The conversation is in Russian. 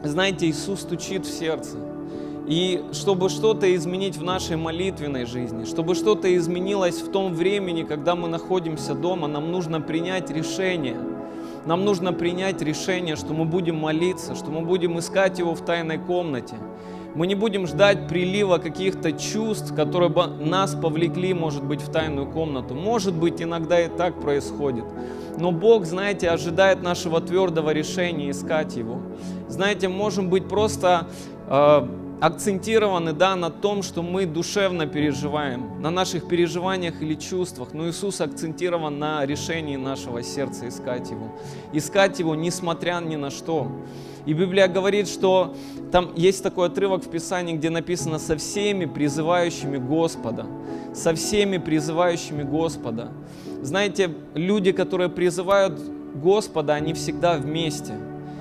знаете, Иисус стучит в сердце. И чтобы что-то изменить в нашей молитвенной жизни, чтобы что-то изменилось в том времени, когда мы находимся дома, нам нужно принять решение. Нам нужно принять решение, что мы будем молиться, что мы будем искать Его в тайной комнате. Мы не будем ждать прилива каких-то чувств, которые бы нас повлекли, может быть, в тайную комнату. Может быть, иногда и так происходит. Но Бог, знаете, ожидает нашего твердого решения искать Его. Знаете, можем быть просто акцентированы, на том, что мы душевно переживаем, на наших переживаниях или чувствах, но Иисус акцентирован на решении нашего сердца искать Его. Искать Его, несмотря ни на что. И Библия говорит, что там есть такой отрывок в Писании, где написано «со всеми призывающими Господа». Со всеми призывающими Господа. Знаете, люди, которые призывают Господа, они всегда вместе.